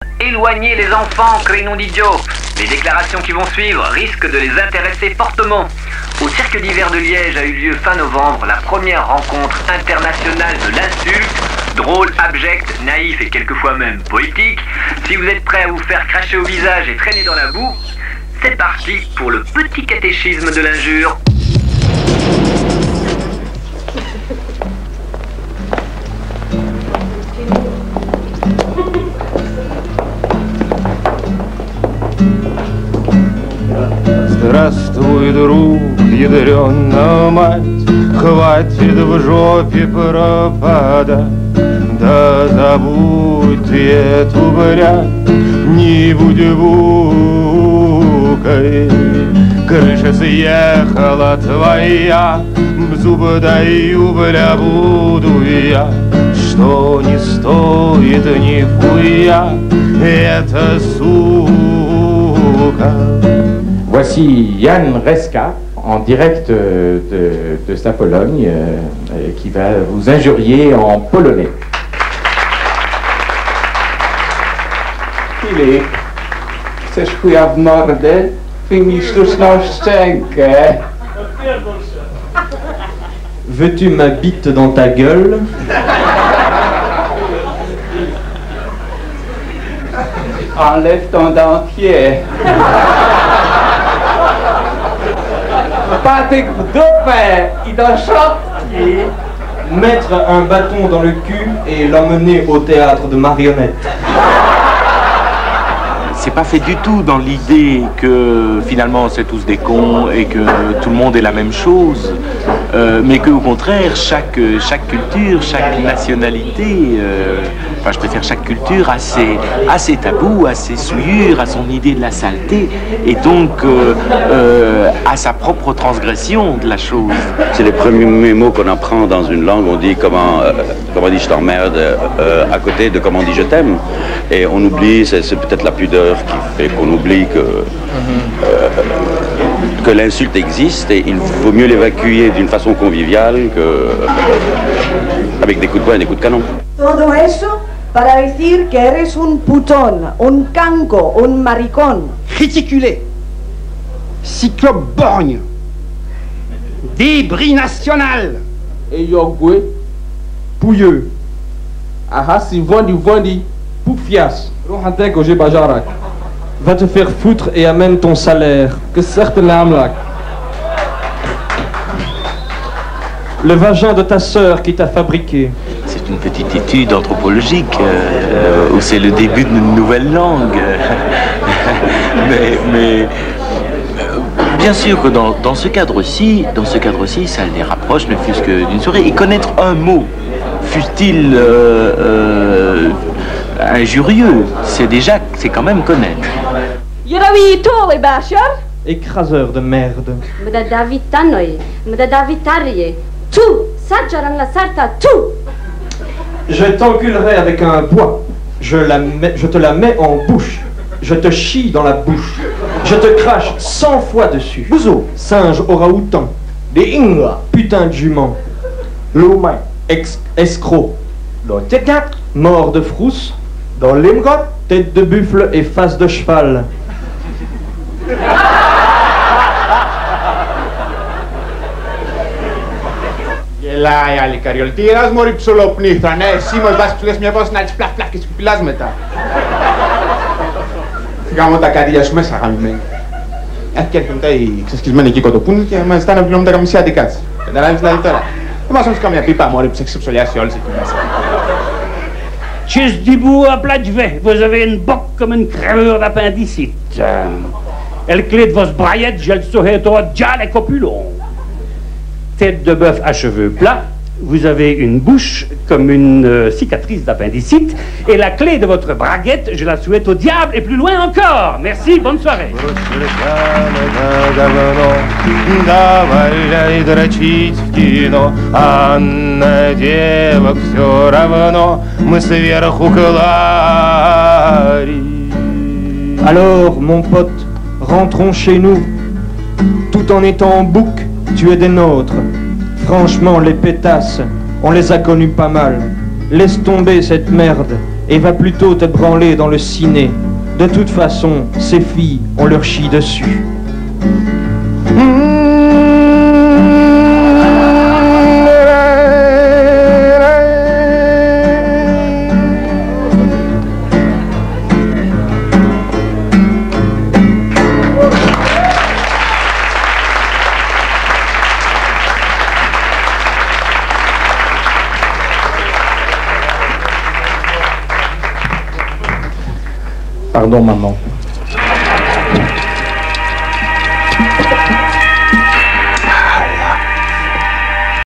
Éloignez les enfants, crénom d'idiots. Les déclarations qui vont suivre risquent de les intéresser fortement. Au Cirque d'hiver de Liège a eu lieu fin novembre la première rencontre internationale de l'insulte, drôle, abject, naïf et quelquefois même poétique. Si vous êtes prêts à vous faire cracher au visage et traîner dans la boue, c'est parti pour le petit catéchisme de l'injure. Здравствуй, друг, ядрёна мать, хватит в жопе пропадать. Да забудь ты эту брядь, не будь букой. Крыша съехала твоя, зубы даю, бля, буду я. Что не стоит нихуя, это сука. Voici Jan Reska, en direct de sa Pologne, qui va vous injurier en polonais. Filip, chcesz chuja w mordę? Wyjmij sztuczną szczękę. Veux-tu ma bite dans ta gueule? Enlève ton dentier. Patyk w dupę i do szopki. Mettre un bâton dans le cul et l'emmener au théâtre de marionnettes. C'est pas fait du tout dans l'idée que finalement c'est tous des cons et que tout le monde est la même chose, mais qu'au contraire chaque culture, chaque nationalité, enfin je préfère chaque culture a ses tabous, a ses souillures, a son idée de la saleté et donc a sa propre transgression de la chose. C'est les premiers mots qu'on apprend dans une langue, on dit comment on dit je t'emmerde à côté de comment on dit je t'aime, et on oublie, c'est peut-être la pudeur qui fait qu'on oublie que l'insulte existe et il vaut mieux l'évacuer d'une façon conviviale qu'avec des coups de poing et des coups de canon. Todo eso para decir que eres un putón, un canco, un maricón. Réticulé, cyclope borgne, débris national. Eyogwe, Pouilleux. ahasi vondi, Poufias. Va te faire foutre et amène ton salaire. que zegt de namelijk? Le vagin de ta sœur qui t'a fabriqué. C'est une petite étude anthropologique où c'est le début d'une nouvelle langue. mais bien sûr que dans ce cadre-ci, ça les rapproche, ne fût-ce que d'une soirée. Et connaître un mot, fût-il injurieux, c'est quand même connaître. Écraseur de merde. Je t'enculerai avec un bois. Je te la mets en bouche. Je te chie dans la bouche. Je te crache 100 fois dessus. Bouzo, singe orang-outan. Des inga, putain de jument. L'omain, escroc. Mort de frousse. Dans l'imgot, tête de buffle et face de cheval. Γελάει άλλη καριόλ. Τι ένας μωρή ψολοπνίθρα, ναι, εσύ μας βάζεις ψουλές μια βόση να τις πλαφ πλαφ και σκουπιλάς μετά. Φυγάμε τα καρδιά σου μέσα, γαμημένη. Και έρχονται μετά οι ξεσκισμένοι εκεί κοτοπούνοι και μας ζητάνε να πληρώνουμε τα γαμισιάτικά της. Καταλάβεις δηλαδή τώρα. Δεν μας όμως καμία πίπα μωρή που σε έχεις ψωλιάσει όλες εκεί μέσα. Tchiz du bout à plat de vet, vous avez une boque comme une crevure d'appendicite. Elle clé de vos braillettes, je le saurais toi, déjà les copulons. Tête de bœuf à cheveux plats, vous avez une bouche comme une cicatrice d'appendicite, et la clé de votre braguette, je la souhaite au diable et plus loin encore. Merci, bonne soirée. Давай дрочить в кино, а на девок все равно, мы сверху клари. Alors, mon pote, rentrons chez nous. Tout en étant bouc, tu es des nôtres. Franchement, les pétasses, on les a connus pas mal. Laisse tomber cette merde et va plutôt te branler dans le ciné. De toute façon, ces filles, on leur chie dessus. Pardon, maman.